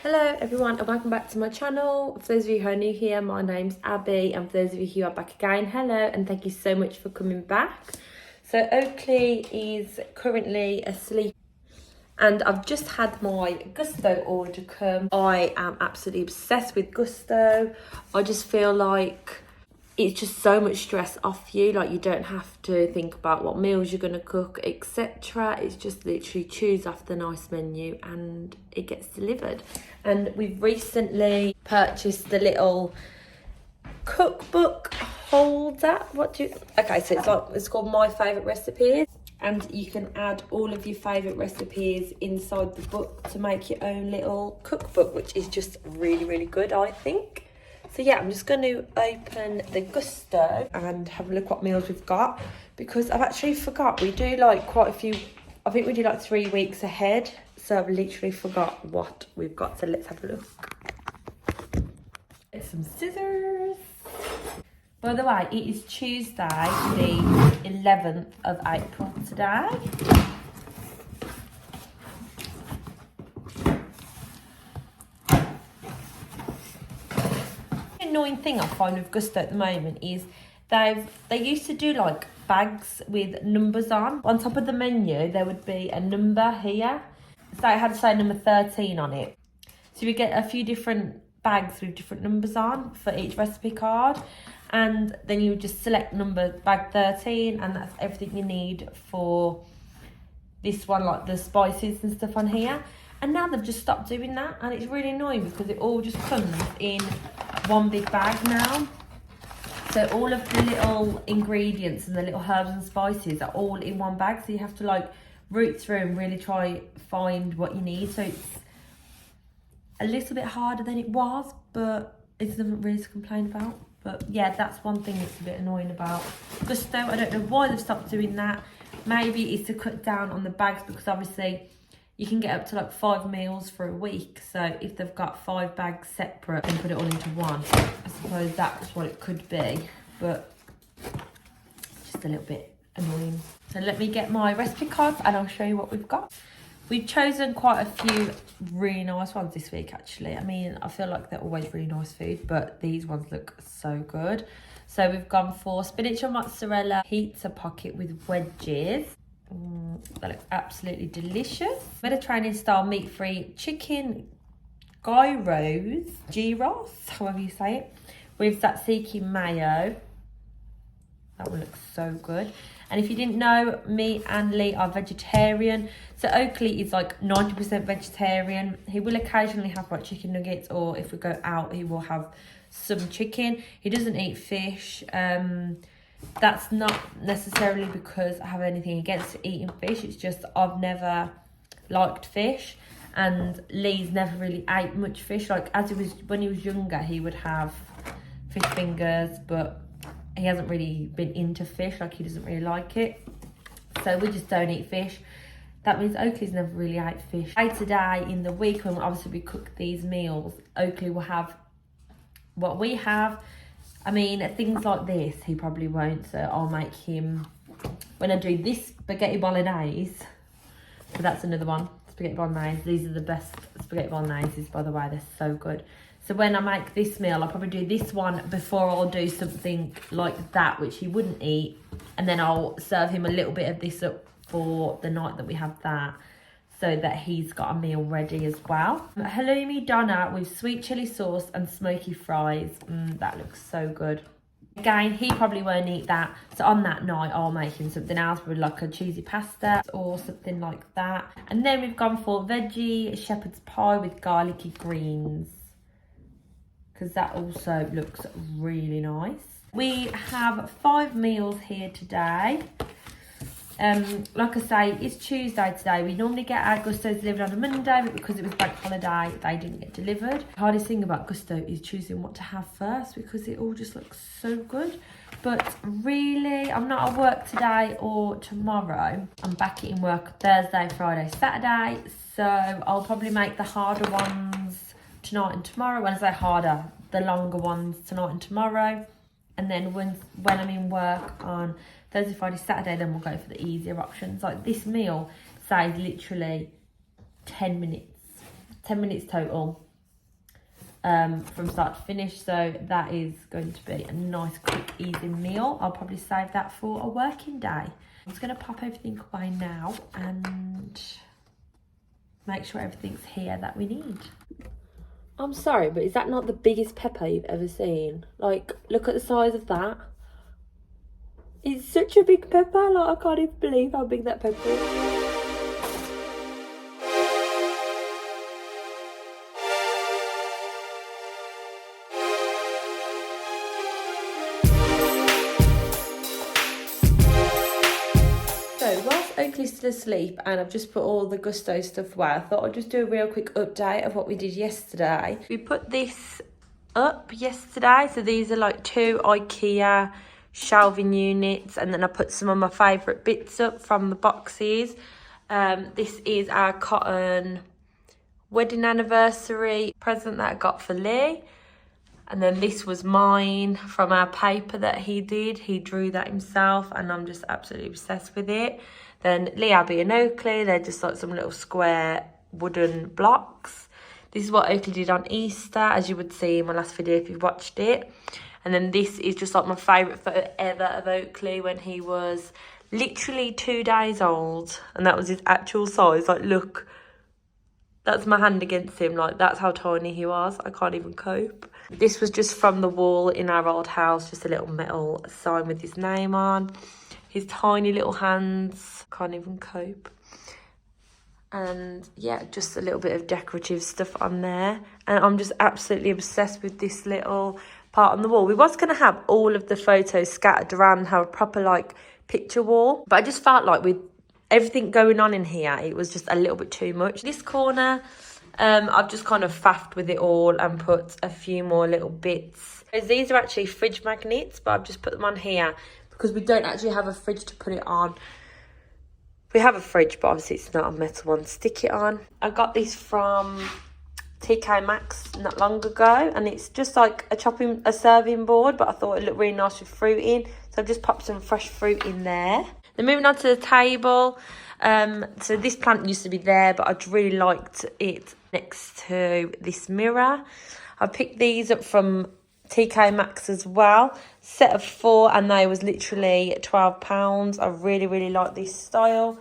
Hello everyone and welcome back to my channel. For those of you who are new here, my name's Abbie, and for those of you who are back again, hello and thank you so much for coming back. So Oakley is currently asleep and I've just had my Gousto order come. I am absolutely obsessed with Gousto. I just feel like it's just so much stress off you. Like, you don't have to think about what meals you're going to cook, etc. It's just literally choose off the nice menu and it gets delivered. And we've recently purchased the little cookbook holder. Okay, so it's called My Favourite Recipes, and you can add all of your favourite recipes inside the book to make your own little cookbook, which is just really, really good, I think. So yeah, I'm just going to open the Gousto and have a look what meals we've got, because I've actually forgot. We do like quite a few, I think we do like 3 weeks ahead. So I've literally forgot what we've got. So let's have a look. Get some scissors. By the way, it is Tuesday, the 11th of April today. Annoying thing I find with Gousto at the moment is they used to do like bags with numbers on top of the menu. There would be a number here, so it had to say number 13 on it. So you get a few different bags with different numbers on for each recipe card, and then you would just select bag 13, and that's everything you need for this one, like the spices and stuff on here. And now they've just stopped doing that, and it's really annoying because it all just comes in one big bag now. So all of the little ingredients and the little herbs and spices are all in one bag, so you have to like root through and really try find what you need. So it's a little bit harder than it was, but it's nothing really to complain about. But yeah, that's one thing that's a bit annoying about Gousto. I don't know why they've stopped doing that. Maybe it's to cut down on the bags, because obviously you can get up to like 5 meals for a week. So if they've got 5 bags separate and put it all into one, I suppose that's what it could be. But just a little bit annoying. So let me get my recipe cards and I'll show you what we've got. We've chosen quite a few really nice ones this week, actually. I mean, I feel like they're always really nice food, but these ones look so good. So we've gone for spinach and mozzarella pizza pocket with wedges. That looks absolutely delicious. Mediterranean style meat-free chicken gyros, however you say it, with tzatziki mayo. That one looks so good. And if you didn't know, me and Lee are vegetarian. So Oakley is like 90% vegetarian. He will occasionally have like chicken nuggets, or if we go out, he will have some chicken. He doesn't eat fish. That's not necessarily because I have anything against eating fish. It's just I've never liked fish, and Lee's never really ate much fish. Like when he was younger, he would have fish fingers, but he hasn't really been into fish. Like, he doesn't really like it. So we just don't eat fish. That means Oakley's never really ate fish. Today in the week, when obviously we cook these meals, Oakley will have what we have. I mean, things like this, he probably won't. So I'll make him, when I do this spaghetti bolognese, so that's another one, spaghetti bolognese. These are the best spaghetti bologneses, by the way. They're so good. So when I make this meal, I'll probably do this one before I'll do something like that, which he wouldn't eat. And then I'll serve him a little bit of this up for the night that we have that, so that he's got a meal ready as well. Halloumi doner with sweet chilli sauce and smoky fries. That looks so good. Again, he probably won't eat that. So on that night, I'll make him something else with like a cheesy pasta or something like that. And then we've gone for veggie shepherd's pie with garlicky greens, because that also looks really nice. We have 5 meals here today. Like I say, it's Tuesday today. We normally get our Gustos delivered on a Monday, but because it was bank holiday, they didn't get delivered. The hardest thing about Gousto is choosing what to have first, because it all just looks so good. But really, I'm not at work today or tomorrow. I'm back in work Thursday, Friday, Saturday. So I'll probably make the harder ones tonight and tomorrow. When I say harder, the longer ones tonight and tomorrow. And then when I'm in work on Thursday, Friday, Saturday, then we'll go for the easier options. Like this meal says literally 10 minutes. 10 minutes total. from start to finish. So that is going to be a nice, quick, easy meal. I'll probably save that for a working day. I'm just going to pop everything away now and make sure everything's here that we need. I'm sorry, but is that not the biggest pepper you've ever seen? Like, look at the size of that. It's such a big pepper. Like, I can't even believe how big that pepper is. So whilst Oakley's still asleep and I've just put all the Gousto stuff away, I thought I'd just do a real quick update of what we did yesterday. We put this up yesterday. So these are like 2 IKEA shelving units, and then I put some of my favourite bits up from the boxes. This is our cotton wedding anniversary present that I got for Lee. And then this was mine from our paper that he did. He drew that himself and I'm just absolutely obsessed with it. Then Lee, Abbie and Oakley, they're just like some little square wooden blocks. This is what Oakley did on Easter, as you would see in my last video if you've watched it. And then this is just like my favourite photo ever of Oakley when he was literally 2 days old. And that was his actual size. Like, look, that's my hand against him. Like, that's how tiny he was. I can't even cope. This was just from the wall in our old house, just a little metal sign with his name on. His tiny little hands, can't even cope. And yeah, just a little bit of decorative stuff on there. And I'm just absolutely obsessed with this little part on the wall. We was going to have all of the photos scattered around and have a proper like picture wall. But I just felt like with everything going on in here, it was just a little bit too much. This corner, I've just kind of faffed with it all and put a few more little bits. These are actually fridge magnets, but I've just put them on here because we don't actually have a fridge to put it on. We have a fridge, but obviously it's not a metal one to stick it on. I got these from TK Maxx not long ago, and it's just like a serving board, but I thought it looked really nice with fruit in. So I've just popped some fresh fruit in there. Then moving on to the table. So this plant used to be there, but I really liked it next to this mirror. I picked these up from TK Maxx as well. Set of 4 and they was literally £12. I really like this style.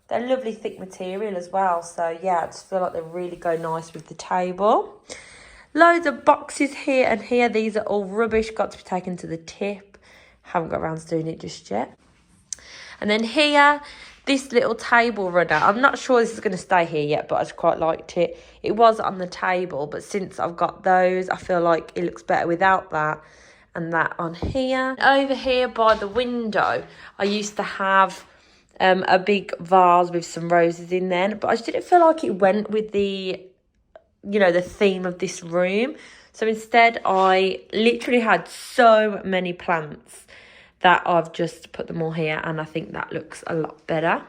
They're lovely thick material as well. So yeah, I just feel like they really go nice with the table. Loads of boxes here and here. These are all rubbish, got to be taken to the tip. Haven't got around to doing it just yet. And then here, this little table runner. I'm not sure this is going to stay here yet, but I just quite liked it. It was on the table, but since I've got those, I feel like it looks better without that and that on here. Over here by the window, I used to have a big vase with some roses in there, but I just didn't feel like it went with the, you know, the theme of this room. So instead, I literally had so many plants that I've just put them all here, and I think that looks a lot better.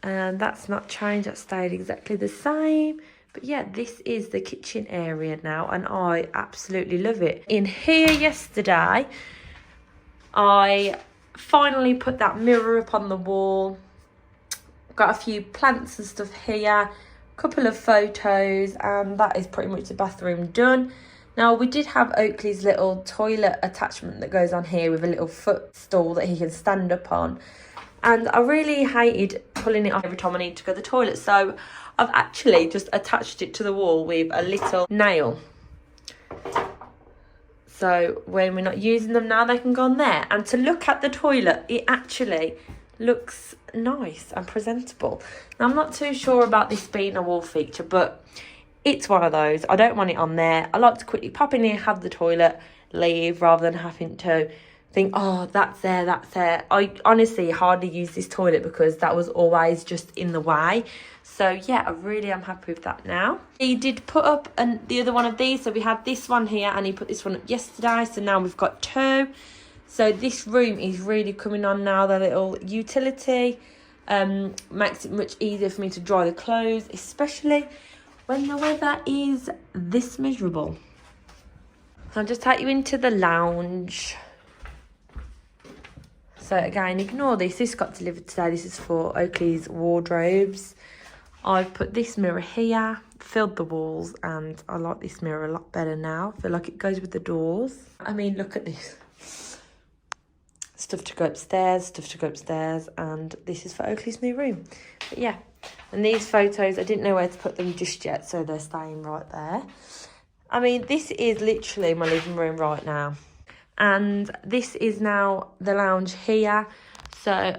And that's not changed, that stayed exactly the same. But yeah, this is the kitchen area now, and I absolutely love it. In here yesterday, I finally put that mirror up on the wall. Got a few plants and stuff here, a couple of photos, and that is pretty much the bathroom done. Now, we did have Oakley's little toilet attachment that goes on here with a little footstool that he can stand up on. And I really hated pulling it off every time I need to go to the toilet. So I've actually just attached it to the wall with a little nail. So when we're not using them now, they can go on there. And to look at the toilet, it actually looks nice and presentable. Now, I'm not too sure about this being a wall feature, but it's one of those. I don't want it on there. I like to quickly pop in here, have the toilet, leave, rather than having to think, oh, that's there, that's there. I honestly hardly use this toilet because that was always just in the way. So yeah, I really am happy with that now. He did put up the other one of these. So we had this one here and he put this one up yesterday. So now we've got 2. So this room is really coming on now, the little utility. Makes it much easier for me to dry the clothes, especially when the weather is this miserable. I'll just take you into the lounge. So again, ignore this. This got delivered today. This is for Oakley's wardrobes. I've put this mirror here filled the walls, and I like this mirror a lot better now. I feel like it goes with the doors. I mean, look at this. Stuff to go upstairs, and this is for Oakley's new room. But yeah, and these photos, I didn't know where to put them just yet, so they're staying right there. I mean, this is literally my living room right now. And this is now the lounge here. So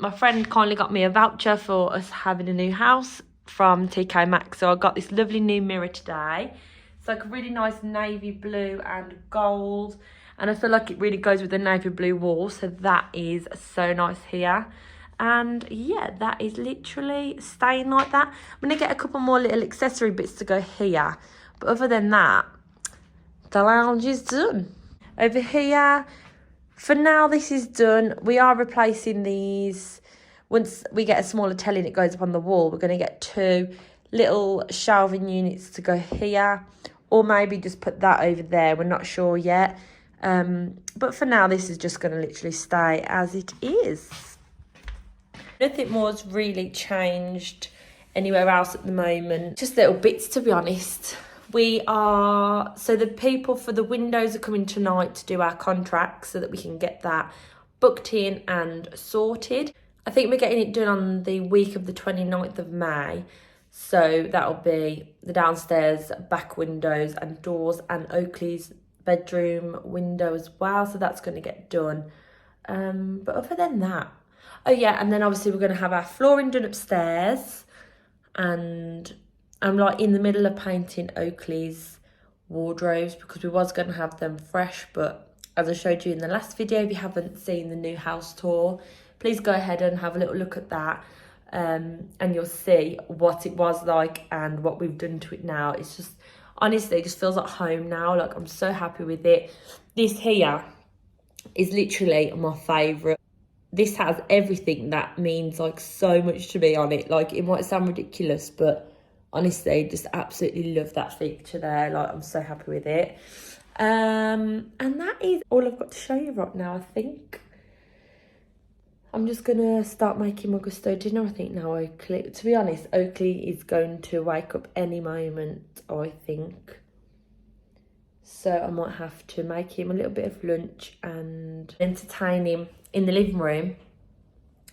my friend kindly got me a voucher for us having a new house from TK Maxx. So I got this lovely new mirror today. It's like a really nice navy blue and gold. And I feel like it really goes with the navy blue wall. So that is so nice here. And yeah, that is literally staying like that. I'm going to get a couple more little accessory bits to go here. But other than that, the lounge is done. Over here, for now, this is done. We are replacing these. Once we get a smaller telly and it goes up on the wall, we're going to get 2 little shelving units to go here. Or maybe just put that over there. We're not sure yet. But for now, this is just going to literally stay as it is. Nothing more's really changed anywhere else at the moment. Just little bits, to be honest. So the people for the windows are coming tonight to do our contract so that we can get that booked in and sorted. I think we're getting it done on the week of the 29th of May. So that'll be the downstairs back windows and doors and Oakley's bedroom window as well. So that's going to get done. But other than that, oh yeah, and then obviously we're going to have our flooring done upstairs, and I'm like in the middle of painting Oakley's wardrobes because we was going to have them fresh, but as I showed you in the last video, if you haven't seen the new house tour, please go ahead and have a little look at that, and you'll see what it was like and what we've done to it now. It's just, honestly, it just feels like home now. Like, I'm so happy with it. This here is literally my favourite. This has everything that means like so much to me on it. Like, it might sound ridiculous, but honestly, just absolutely love that feature there. Like, I'm so happy with it. And that is all I've got to show you right now, I think. I'm just going to start making my gousto dinner, I think, now, Oakley. To be honest, Oakley is going to wake up any moment, I think. So I might have to make him a little bit of lunch and entertain him in the living room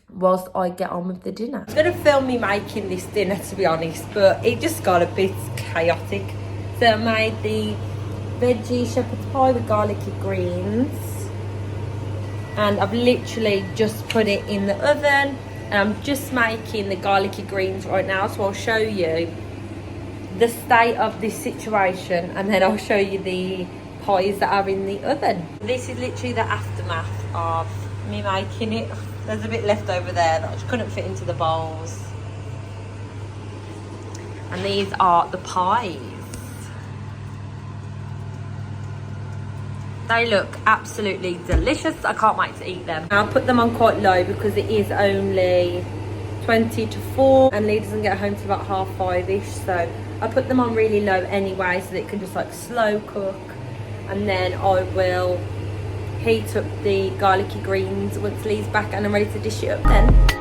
whilst I get on with the dinner. I'm going to film me making this dinner, to be honest, but it just got a bit chaotic. So I made the veggie shepherd's pie with garlicky greens, and I've literally just put it in the oven, and I'm just making the garlicky greens right now, so I'll show you the state of this situation, and then I'll show you the pies that are in the oven. This is literally the aftermath of me making it. There's a bit left over there that I just couldn't fit into the bowls. And these are the pies. They look absolutely delicious. I can't wait to eat them. I'll put them on quite low because it is only 20 to 4 and Lee doesn't get home till about 5:30ish. So I put them on really low anyway so that it can just like slow cook. And then I will heat up the garlicky greens once Lee's back and I'm ready to dish it up then.